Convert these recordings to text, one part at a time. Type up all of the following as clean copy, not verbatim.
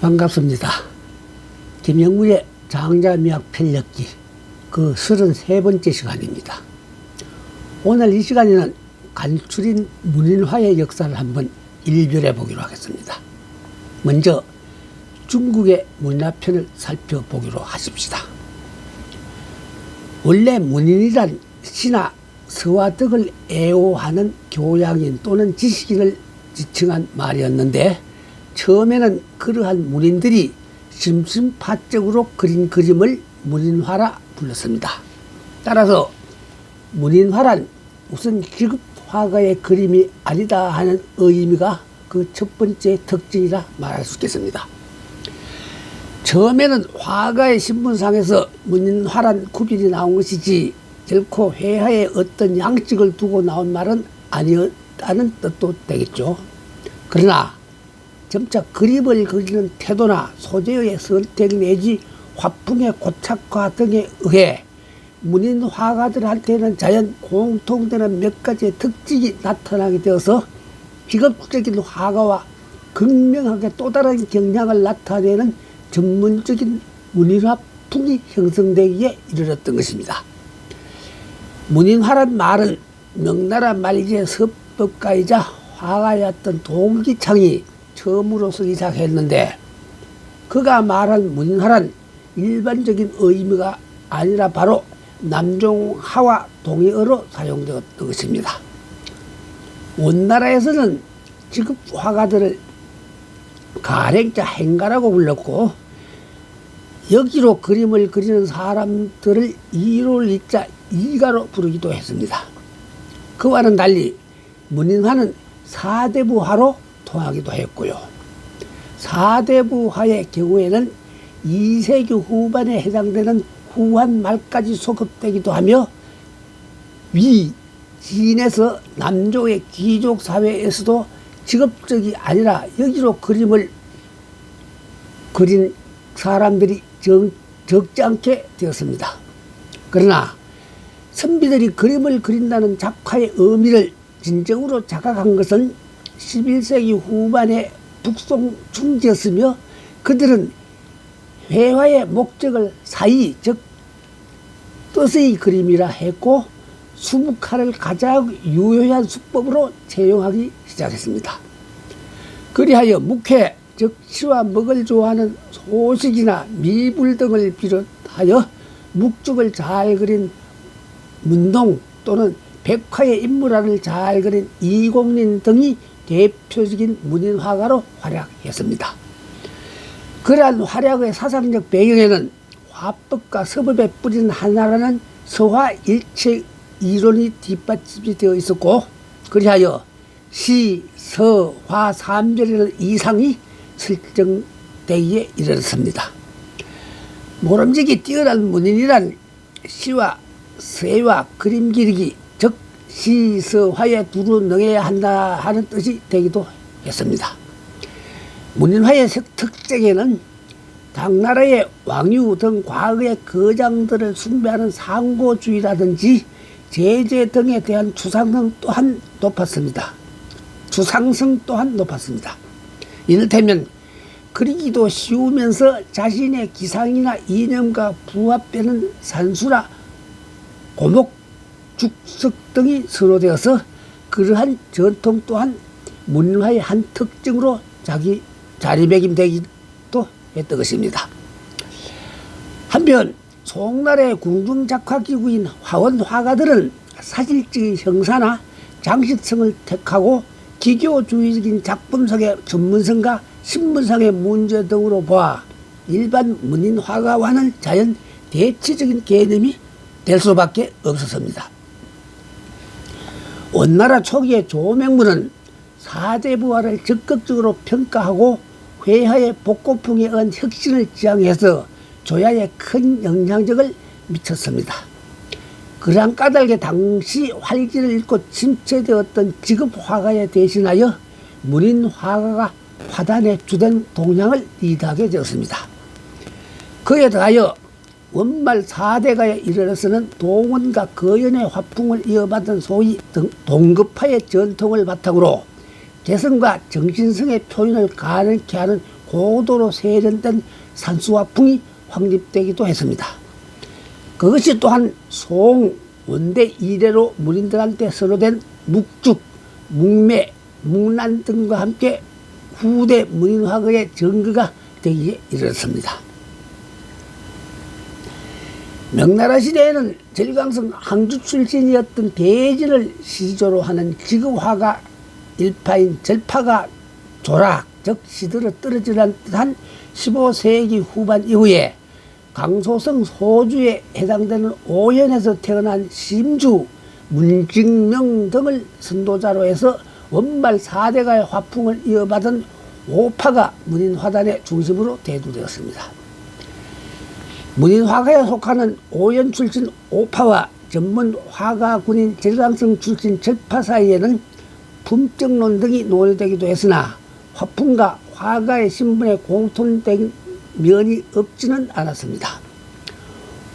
반갑습니다. 김영무의 장자미학 편력기 그 33번째 시간입니다. 오늘 이 시간에는 간추린 문인화의 역사를 한번 일별해 보기로 하겠습니다. 먼저 중국의 문화편을 살펴보기로 하십시다. 원래 문인이란 신하, 서화덕을 애호하는 교양인 또는 지식인을 지칭한 말이었는데, 처음에는 그러한 문인들이 심심파적으로 그린 그림을 문인화라 불렀습니다. 따라서 문인화란 우선 기급 화가의 그림이 아니다 하는 의미가 그 첫 번째 특징이라 말할 수 있겠습니다. 처음에는 화가의 신분상에서 문인화란 구별이 나온 것이지 결코 회화에 어떤 양식을 두고 나온 말은 아니었다는 뜻도 되겠죠. 그러나 점차 그림을 그리는 태도나 소재의 선택 내지 화풍의 고착화 등에 의해 문인 화가들한테는 자연 공통되는 몇 가지의 특징이 나타나게 되어서 비극적인 화가와 극명하게 또 다른 경향을 나타내는 전문적인 문인화풍이 형성되기에 이르렀던 것입니다. 문인화란 말은 명나라 말기의 서법가이자 화가였던 동기창이 처음으로 쓰기 시작했는데, 그가 말한 문인화란 일반적인 의미가 아니라 바로 남종하와 동의어로 사용되었던 것입니다. 원나라에서는 지급 화가들을 가랭자 행가라고 불렀고, 여기로 그림을 그리는 사람들을 이를 이자 이가로 부르기도 했습니다. 그와는 달리 문인화는 사대부화로 통하기도 했고요. 사대부화의 경우에는 2세기 후반에 해당되는 후한 말까지 소급되기도 하며, 위 진에서 남조의 귀족 사회에서도 직업적이 아니라 여기로 그림을 그린 사람들이 적지 않게 되었습니다. 그러나 선비들이 그림을 그린다는 작화의 의미를 진정으로 자각한 것은 11세기 후반에 북송 중지였으며, 그들은 회화의 목적을 사의, 즉 뜻의 그림이라 했고 수묵화를 가장 유효한 수법으로 채용하기 시작했습니다. 그리하여 묵회, 즉 시와 먹을 좋아하는 소식이나 미불 등을 비롯하여 묵죽을 잘 그린 문동 또는 백화의 인물화를 잘 그린 이공린 등이 대표적인 문인화가로 활약했습니다. 그러한 활약의 사상적 배경에는 화법과 서법에 뿌린 하나라는 서화일체 이론이 뒷받침이 되어 있었고, 그리하여 시, 서, 화, 삼절이라는 이상이 설정되기에 이르렀습니다. 모름지기 뛰어난 문인이란 시와 서와 그림 기르기, 즉 시, 서, 화에 두루 능해야 한다 하는 뜻이 되기도 했습니다. 문인화의 특징에는 당나라의 왕유 등 과거의 거장들을 숭배하는 상고주의라든지 제재 등에 대한 추상성 또한 높았습니다. 이를테면 그리기도 쉬우면서 자신의 기상이나 이념과 부합되는 산수나 고목, 죽석 등이 선호되어서 그러한 전통 또한 문인화의 한 특징으로 자리매김되기도 했던 것입니다. 한편 송나라의 궁중작화기구인 화원 화가들은 사실적인 형사나 장식성을 택하고 기교주의적인 작품성의 전문성과 신문상의 문제 등으로 보아 일반 문인 화가와는 자연 대치적인 개념이 될 수밖에 없었습니다. 원나라 초기의 조맹무는 사대부화를 적극적으로 평가하고 회화의 복고풍에 의한 혁신을 지향해서 조야에 큰 영향력을 미쳤습니다. 그러한 까닭에 당시 활기를 잃고 침체되었던 지급 화가에 대신하여 문인 화가가 화단의 주된 동향을 리드하게 되었습니다. 그에 더하여 원말 4대가에 이르러서는 동원과 거연의 화풍을 이어받은 소위 동급화의 전통을 바탕으로 개성과 정신성의 표현을 가능케 하는 고도로 세련된 산수화풍이 확립되기도 했습니다. 그것이 또한 송, 원대 이래로 문인들한테 선호된 묵죽, 묵매, 묵란 등과 함께 후대 문인화가의 전거가 되기에 이르렀습니다. 명나라 시대에는 절강성 항주 출신이었던 대진을 시조로 하는 지극화가 일파인 절파가 조락, 즉 시들어 떨어지는 듯한 15세기 후반 이후에 강소성 소주에 해당되는 오연에서 태어난 심주, 문직명 등을 선도자로 해서 원말 4대가의 화풍을 이어받은 오파가 문인화단의 중심으로 대두되었습니다. 문인화가에 속하는 오연 출신 오파와 전문 화가 군인 절강성 출신 절파 사이에는 품격론 등이 논의되기도 했으나 화풍과 화가의 신분에 공통된 면이 없지는 않았습니다.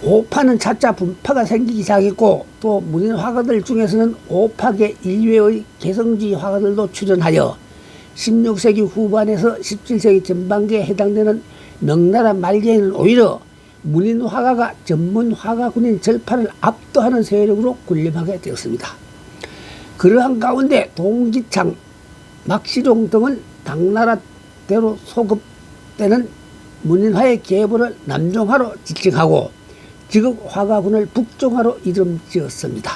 오파는 차차 분파가 생기기 시작했고 또 문인 화가들 중에서는 오파계 일외의 개성주의 화가들도 출연하여 16세기 후반에서 17세기 전반기에 해당되는 명나라 말기에는 오히려 문인 화가가 전문 화가군인 절파를 압도하는 세력으로 군림하게 되었습니다. 그러한 가운데 동지창, 막시종 등은 당나라대로 소급되는 문인화의 계보를 남종화로 지칭하고 지극 화가군을 북종화로 이름 지었습니다.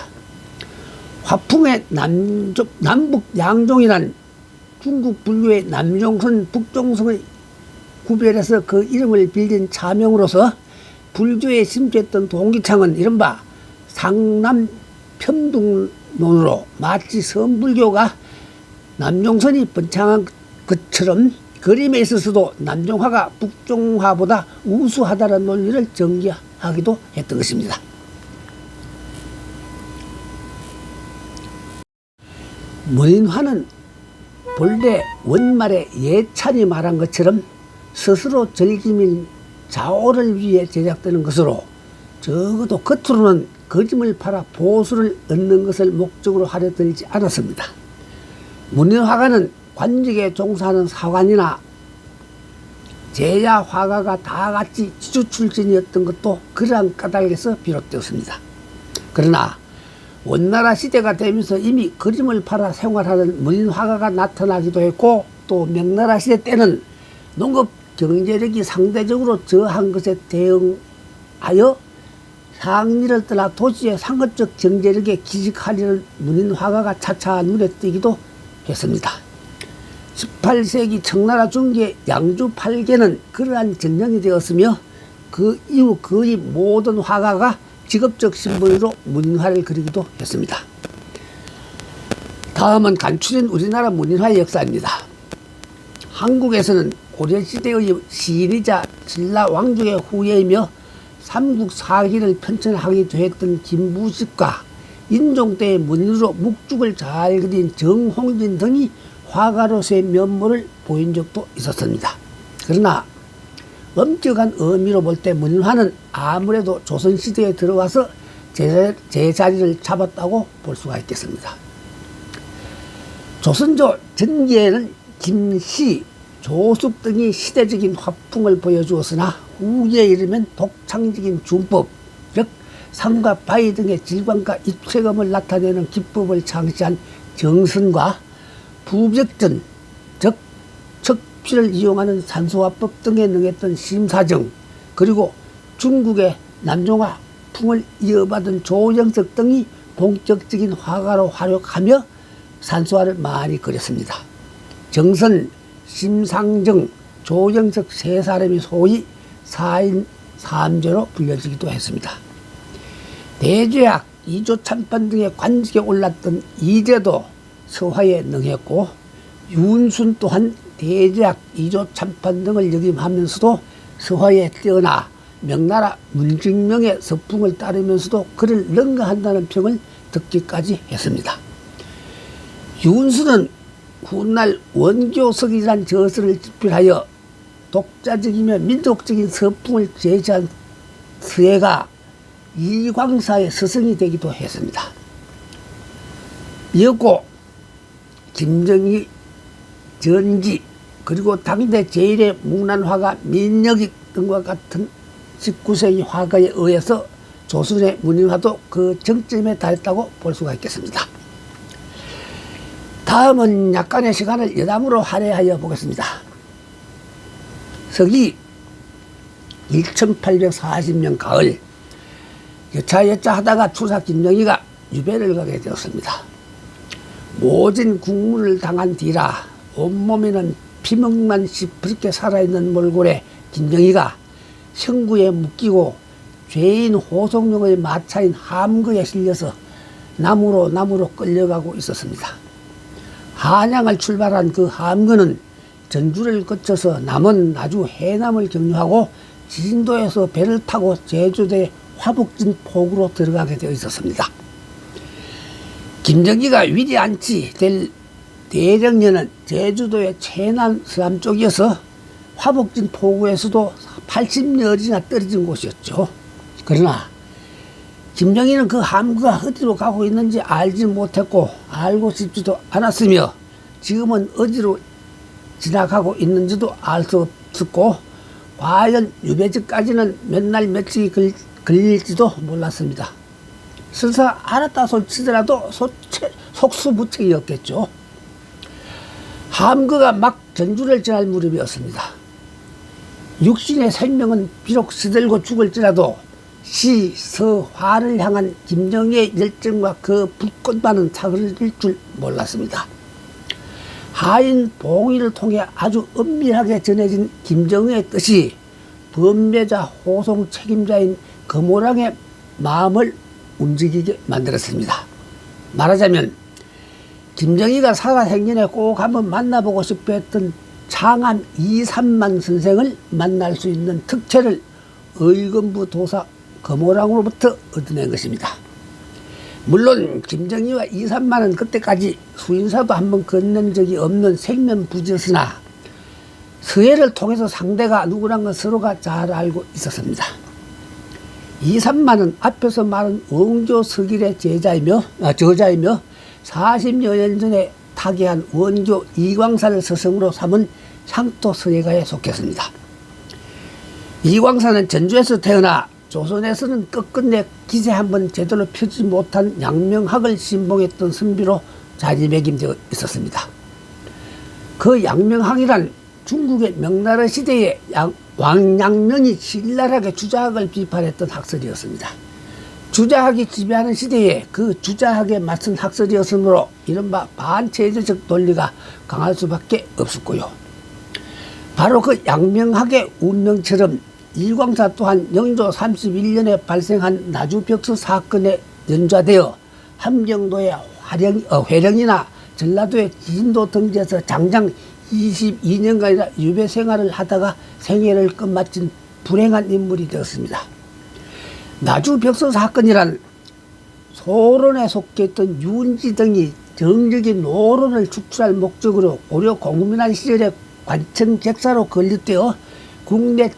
화풍의 남북 양종이란 중국 분류의 남종성, 북종성의 구별해서 그 이름을 빌린 차명으로서 불교에 심취했던 동기창은 이른바 상남 편둥론으로 마치 선불교가 남종선이 번창한 것처럼 그림에 있어서도 남종화가 북종화보다 우수하다는 논리를 전개하기도 했던 것입니다. 문인화는 본래 원말에 예찬이 말한 것처럼 스스로 즐기민 자오를 위해 제작되는 것으로 적어도 겉으로는 거짐을 팔아 보수를 얻는 것을 목적으로 하려 들지 않았습니다. 문인화가는 관직에 종사하는 사관이나 제야 화가가 다 같이 지주 출신이었던 것도 그러한 까닭에서 비롯되었습니다. 그러나 원나라 시대가 되면서 이미 그림을 팔아 생활하는 문인 화가가 나타나기도 했고 또 명나라 시대 때는 농업 경제력이 상대적으로 저한 것에 대응하여 상리를 떠나 도시의 상업적 경제력에 기식하려는 문인 화가가 차차 눈에 띄기도 했습니다. 18세기 청나라 중기의 양주 8개는 그러한 전형이 되었으며 그 이후 거의 모든 화가가 직업적 신분으로 문인화를 그리기도 했습니다. 다음은 간추린 우리나라 문인화의 역사입니다. 한국에서는 고려시대의 시인이자 신라 왕족의 후예이며 삼국사기를 편찬하기도 했던 김부식과 인종 때의 문인으로 묵죽을 잘 그린 정홍진 등이 화가로서의 면모를 보인 적도 있었습니다. 그러나 엄격한 의미로 볼 때 문인화는 아무래도 조선시대에 들어와서 제자리를 잡았다고 볼 수가 있겠습니다. 조선조 전기에는 김씨, 조숙 등이 시대적인 화풍을 보여주었으나 후기에 이르면 독창적인 준법, 즉 상과 바위 등의 질감과 입체감을 나타내는 기법을 창시한 정선과 부벽전, 즉 척피를 이용하는 산소화법 등에 능했던 심사정, 그리고 중국의 남종화 풍을 이어받은 조영석 등이 본격적인 화가로 활약하며 산소화를 많이 그렸습니다. 정선, 심상정, 조영석 세 사람이 소위 4인 3조로 불려지기도 했습니다. 대제학, 이조참판 등의 관직에 올랐던 이제도 서화에 능했고 윤순 또한 대제학, 이조참판 등을 역임하면서도 서화에 뛰어나 명나라 문직명의 서풍을 따르면서도 그를 능가한다는 평을 듣기까지 했습니다. 윤순은 훗날 원교석이라는 저서를 집필하여 독자적이며 민족적인 서풍을 제시한 서예가 이광사의 스승이 되기도 했습니다. 이었고 김정희, 전기, 그리고 당대 제일의 문안화가 민혁이 등과 같은 19세기 화가에 의해서 조선의 문인화도 그 정점에 달했다고 볼 수가 있겠습니다. 다음은 약간의 시간을 여담으로 할애하여 보겠습니다. 서기 1840년 가을, 여차 하다가 추사 김정희가 유배를 가게 되었습니다. 모진 국문을 당한 뒤라 온몸에는 피멍만 시퍼렇게 살아있는 몰골에 김정희가 형구에 묶이고 죄인 호송령의 마차인 함거에 실려서 남으로 끌려가고 있었습니다. 한양을 출발한 그 함거는 전주를 거쳐서 남은 나주 해남을 경유하고 진도에서 배를 타고 제주도의 화북진 폭으로 들어가게 되어 있었습니다. 김정희가 위리안치 될 대령년은 제주도의 최남 서남쪽이어서 화북진 포구에서도 80여리나 떨어진 곳이었죠. 그러나 김정희는 그 함구가 어디로 가고 있는지 알지 못했고 알고 싶지도 않았으며 지금은 어디로 지나가고 있는지도 알 수 없었고 과연 유배지까지는 몇 날 며칠이 걸릴지도 몰랐습니다. 설사 알았다 소치더라도 속수무책이었겠죠. 함거가 막 전주를 지날 무렵이었습니다. 육신의 생명은 비록 시들고 죽을지라도 시, 서, 화를 향한 김정희의 열정과 그 불꽃만은 사그러질 줄 몰랐습니다. 하인 봉의를 통해 아주 은밀하게 전해진 김정희의 뜻이 범죄자 호송 책임자인 거모랑의 마음을 움직이게 만들었습니다. 말하자면 김정희가 살아생전에 꼭 한번 만나보고 싶어 했던 창암 이삼만 선생을 만날 수 있는 특채를 의금부 도사 거모랑으로부터 얻어낸 것입니다. 물론 김정희와 이삼만은 그때까지 수인사도 한번 건넨 적이 없는 생면부지였으나 서해를 통해서 상대가 누구란 건 서로가 잘 알고 있었습니다. 이삼만은 앞에서 말한 원교 서길의 저자이며 40여 년 전에 타계한 원교 이광사를 스승으로 삼은 향토 서예가에 속했습니다. 이광사는 전주에서 태어나 조선에서는 끝끝내 기세 한번 제대로 펴지 못한 양명학을 신봉했던 선비로 자리매김되어 있었습니다. 그 양명학이란 중국의 명나라 시대에 왕양명이 신랄하게 주자학을 비판했던 학설이었습니다. 주자학이 지배하는 시대에 그 주자학에 맞선 학설이었으므로 이른바 반체제적 논리가 강할 수밖에 없었고요. 바로 그 양명학의 운명처럼 이광사 또한 영조 31년에 발생한 나주벽서 사건에 연좌되어 함경도의 회령이나 전라도의 진도 등지에서 장장 22년간이나 유배 생활을 하다가 생애를 끝마친 불행한 인물이 되었습니다. 나주벽서 사건이란 소론에 속해 있던 윤지 등이 정적인 노론을 축출할 목적으로 고려 공민한 시절에 관청객사로 건립되어 국내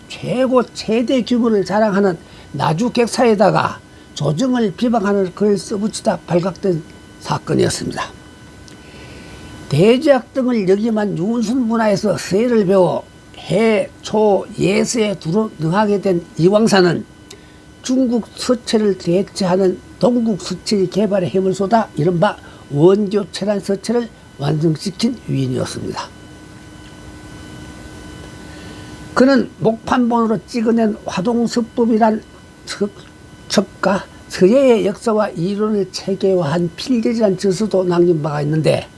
최대 규모를 자랑하는 나주객사에다가 조정을 비방하는 글을 써붙이다 발각된 사건이었습니다. 대제학 등을 역임한 윤순 문화에서 서예를 배워 해, 초, 예서에 두루 능하게 된 이광사는 중국 서체를 대체하는 동국 서체 개발에 힘을 쏟아 이른바 원교체란 서체를 완성시킨 위인이었습니다. 그는 목판본으로 찍어낸 화동서법이란 첩과 서예의 역사와 이론을 체계화한 필계지란 저서도 남긴 바가 있는데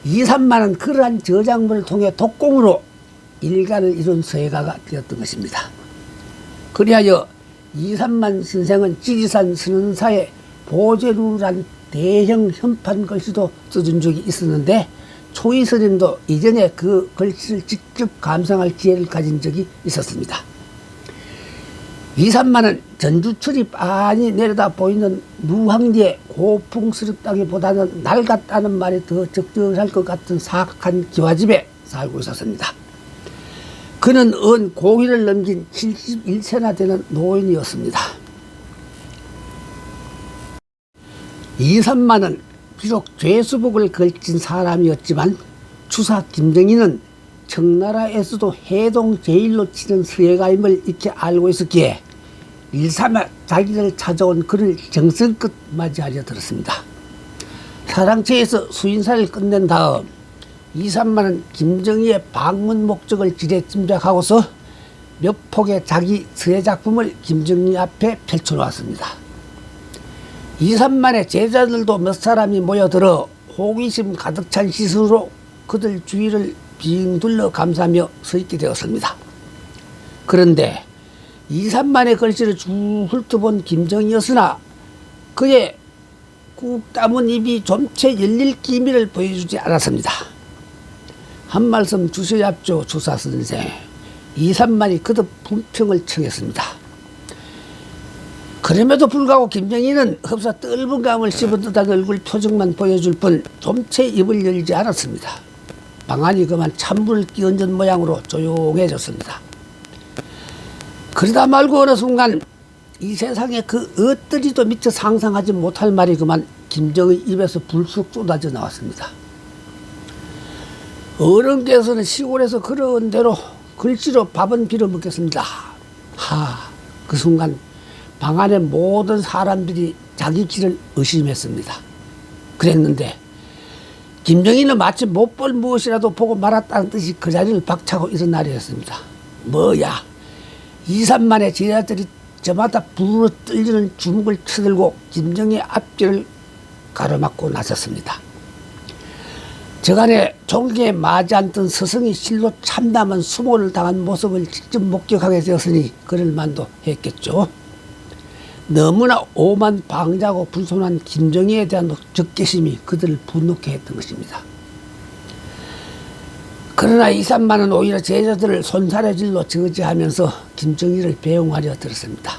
이삼만은 그러한 저작물을 통해 독공으로 일가를 이룬 서예가가 되었던 것입니다. 그리하여 이삼만 선생은 지리산 선원사의 보제루란 대형 현판 글씨도 써준 적이 있었는데 초이스님도 이전에 그 글씨를 직접 감상할 기회를 가진 적이 있었습니다. 이삼만은 전주철이 빤히 내려다 보이는 무황리에 고풍스럽다기보다는 낡았다는 말이 더 적절할 것 같은 사악한 기와집에 살고 있었습니다. 그는 은 고기를 넘긴 71세나 되는 노인이었습니다. 이삼만은 비록 죄수복을 걸친 사람이었지만 추사 김정희는 청나라에서도 해동 제일로 치는 서예가임을 익히 알고 있었기에 일삼아 자기를 찾아온 그를 정성껏 맞이하려 들었습니다. 사랑채에서 수인사를 끝낸 다음 이삼만은 김정희의 방문 목적을 지레 짐작하고서 몇 폭의 자기 서예 작품을 김정희 앞에 펼쳐놓았습니다. 이삼만의 제자들도 몇 사람이 모여들어 호기심 가득 찬 시선으로 그들 주위를 빙 둘러 감싸며 서 있게 되었습니다. 그런데 이삼만의 글씨를 쭉 훑어본 김정희였으나 그의 꾹 담은 입이 좀채 열릴 기미를 보여주지 않았습니다. 한 말씀 주셔야죠, 주사 선생. 이삼만이 그듭 분평을 청했습니다. 그럼에도 불구하고 김정희는 흡사 떫은 감을 씹어뜯은 얼굴 표정만 보여줄 뿐 좀채 입을 열지 않았습니다. 방안이 그만 찬물을 끼얹은 모양으로 조용해졌습니다. 그러다 말고 어느 순간 이 세상에 그 어떠리도 미처 상상하지 못할 말이 그만 김정희 입에서 불쑥 쏟아져 나왔습니다. 어른께서는 시골에서 그런 대로 글씨로 밥은 빌어 먹겠습니다. 그 순간 방 안의 모든 사람들이 자기 길을 의심했습니다. 그랬는데 김정희는 마치 못 볼 무엇이라도 보고 말았다는 듯이 그 자리를 박차고 일어나려했습니다. 뭐야, 이삼만의 제자들이 저마다 부르르 떨리는 주먹을 쳐들고 김정희의 앞길을 가로막고 나섰습니다. 저간에 종교에 맞지 않던 스승이 실로 참담한 수모를 당한 모습을 직접 목격하게 되었으니 그럴 만도 했겠죠. 너무나 오만 방자고 불손한 김정희에 대한 적개심이 그들을 분노케 했던 것입니다. 그러나 이삼만은 오히려 제자들을 손사래질로 저지하면서 김정희를 배웅하려 들었습니다.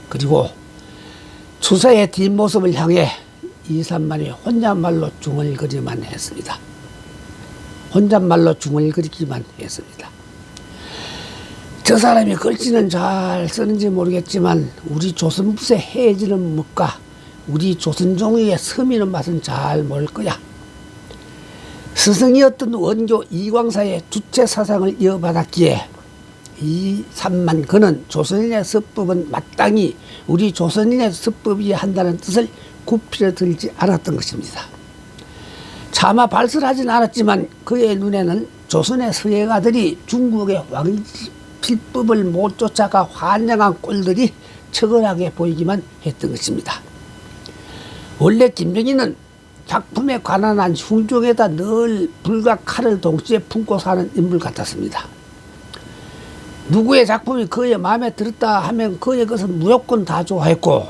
그리고 추세의 뒷모습을 향해 이삼만이 혼잣말로 중얼거리만 했습니다. 혼잣말로 중얼거리기만 했습니다. 저 사람이 글씨는 잘 쓰는지 모르겠지만 우리 조선붓의 해지는 멋과 우리 조선종이의 서미는 맛은 잘 모를 거야. 스승이었던 원교 이광사의 주체 사상을 이어받았기에 이삼만 그는 조선인의 서법은 마땅히 우리 조선인의 서법이어야 한다는 뜻을 굽히려 들지 않았던 것입니다. 차마 발설하진 않았지만 그의 눈에는 조선의 서예가들이 중국의 왕지 필법을 못 쫓아가 환장한 꼴들이 처근하게 보이기만 했던 것입니다. 원래 김정희는 작품에 관한 한 흉종에다 늘 불과 칼을 동시에 품고 사는 인물 같았습니다. 누구의 작품이 그의 마음에 들었다 하면 그의 것은 무조건 다 좋아했고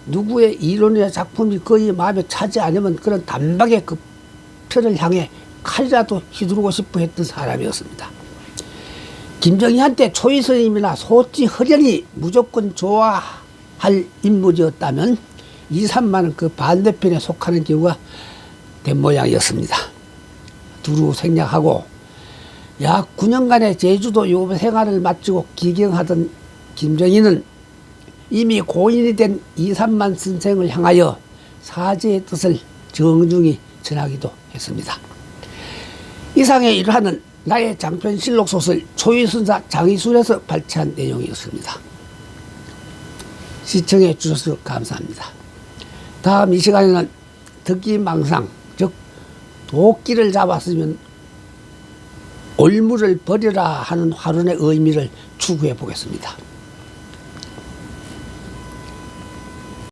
누구의 이론이나 작품이 그의 마음에 차지 않으면 그런 단박에 그 편을 향해 칼이라도 휘두르고 싶어 했던 사람이었습니다. 김정희한테 초이 스님이나 소치 허련이 무조건 좋아할 인물이었다면 이삼만은 그 반대편에 속하는 경우가 된 모양이었습니다. 두루 생략하고 약 9년간의 제주도 유배 생활을 마치고 기경하던 김정희는 이미 고인이 된 이삼만 선생을 향하여 사죄의 뜻을 정중히 전하기도 했습니다. 이상의 일화는 나의 장편실록 소설 초이순사 장이술에서 발췌한 내용이었습니다. 시청해 주셔서 감사합니다. 다음 이 시간에는 덕기망상, 즉 도끼를 잡았으면 올무를 버려라 하는 화론의 의미를 추구해 보겠습니다.